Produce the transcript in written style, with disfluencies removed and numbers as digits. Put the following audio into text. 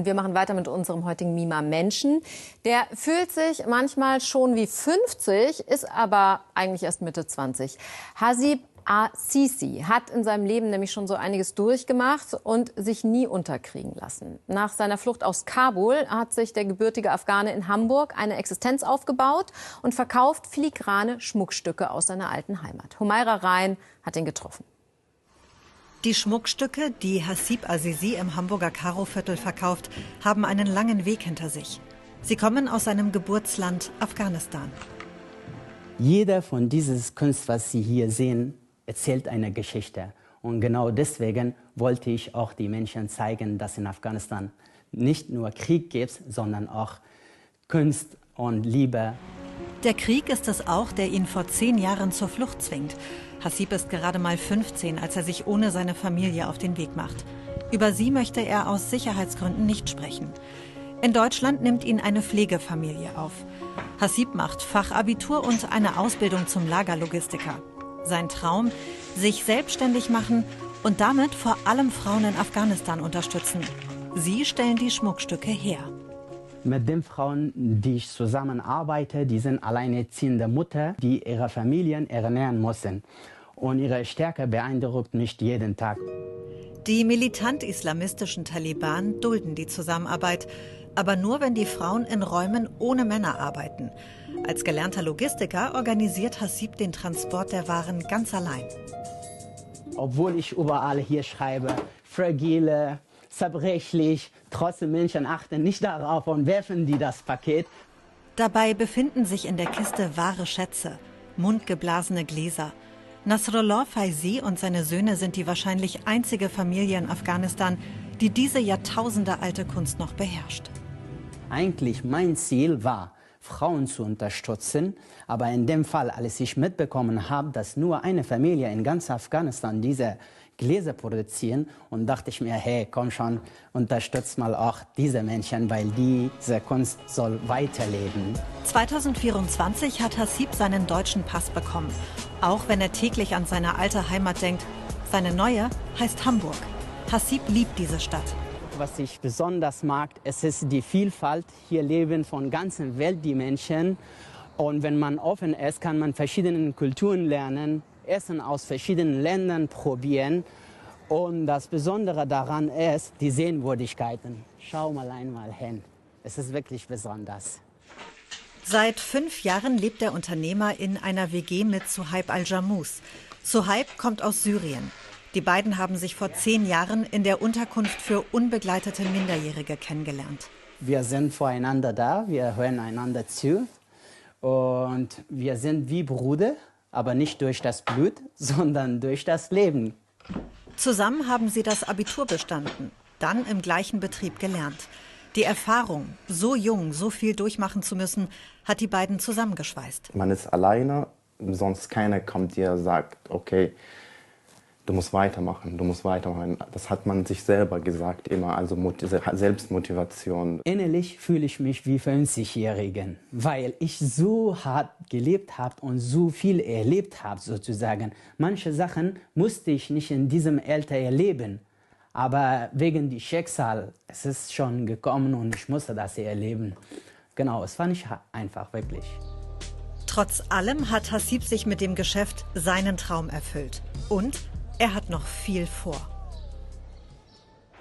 wir machen weiter mit unserem heutigen Mima Menschen. Der fühlt sich manchmal schon wie 50, ist aber eigentlich erst Mitte 20. Hasib Azizi hat in seinem Leben nämlich schon so einiges durchgemacht und sich nie unterkriegen lassen. Nach seiner Flucht aus Kabul hat sich der gebürtige Afghane in Hamburg eine Existenz aufgebaut und verkauft filigrane Schmuckstücke aus seiner alten Heimat. Humaira Rein hat ihn getroffen. Die Schmuckstücke, die Hasib Azizi im Hamburger Karoviertel verkauft, haben einen langen Weg hinter sich. Sie kommen aus seinem Geburtsland Afghanistan. Jeder von dieses Kunst, was Sie hier sehen, erzählt eine Geschichte. Und genau deswegen wollte ich auch die Menschen zeigen, dass in Afghanistan nicht nur Krieg gibt, sondern auch Kunst und Liebe. Der Krieg ist es auch, der ihn vor 10 Jahren zur Flucht zwingt. Hasib ist gerade mal 15, als er sich ohne seine Familie auf den Weg macht. Über sie möchte er aus Sicherheitsgründen nicht sprechen. In Deutschland nimmt ihn eine Pflegefamilie auf. Hasib macht Fachabitur und eine Ausbildung zum Lagerlogistiker. Sein Traum, sich selbstständig machen und damit vor allem Frauen in Afghanistan unterstützen. Sie stellen die Schmuckstücke her. Mit den Frauen, die ich zusammenarbeite, die sind alleinerziehende Mütter, die ihre Familien ernähren müssen. Und ihre Stärke beeindruckt mich jeden Tag. Die militant-islamistischen Taliban dulden die Zusammenarbeit, aber nur, wenn die Frauen in Räumen ohne Männer arbeiten. Als gelernter Logistiker organisiert Hasib den Transport der Waren ganz allein. Obwohl ich überall hier schreibe, fragile, zerbrechlich, trotzdem Menschen achten nicht darauf und werfen die das Paket. Dabei befinden sich in der Kiste wahre Schätze, mundgeblasene Gläser. Nasrullah Faizi und seine Söhne sind die wahrscheinlich einzige Familie in Afghanistan, die diese jahrtausendealte Kunst noch beherrscht. Eigentlich mein Ziel war, Frauen zu unterstützen. Aber in dem Fall, als ich mitbekommen habe, dass nur eine Familie in ganz Afghanistan diese Gläser produzieren, und dachte ich mir, hey, komm schon, unterstützt mal auch diese Menschen, weil diese Kunst soll weiterleben. 2024 hat Hasib seinen deutschen Pass bekommen. Auch wenn er täglich an seine alte Heimat denkt. Seine neue heißt Hamburg. Hasib liebt diese Stadt. Was ich besonders mag, es ist die Vielfalt. Hier leben von ganzer Welt die Menschen. Und wenn man offen ist, kann man verschiedene Kulturen lernen, Essen aus verschiedenen Ländern probieren. Und das Besondere daran ist die Sehenswürdigkeiten. Schau mal einmal hin. Es ist wirklich besonders. Seit 5 Jahren lebt der Unternehmer in einer WG mit Suhaib Al-Jamous. Suhaib kommt aus Syrien. Die beiden haben sich vor 10 Jahren in der Unterkunft für unbegleitete Minderjährige kennengelernt. Wir sind voreinander da, wir hören einander zu. Und wir sind wie Brüder, aber nicht durch das Blut, sondern durch das Leben. Zusammen haben sie das Abitur bestanden, dann im gleichen Betrieb gelernt. Die Erfahrung, so jung, so viel durchmachen zu müssen, hat die beiden zusammengeschweißt. Man ist alleine, sonst keiner kommt dir und sagt, okay, du musst weitermachen, du musst weitermachen. Das hat man sich selber gesagt immer, also Selbstmotivation. Innerlich fühle ich mich wie 50-Jährigen, weil ich so hart gelebt habe und so viel erlebt habe sozusagen. Manche Sachen musste ich nicht in diesem Alter erleben, aber wegen des Schicksals, es ist schon gekommen und ich musste das erleben. Genau, es war nicht einfach, wirklich. Trotz allem hat Hasib sich mit dem Geschäft seinen Traum erfüllt. Und er hat noch viel vor.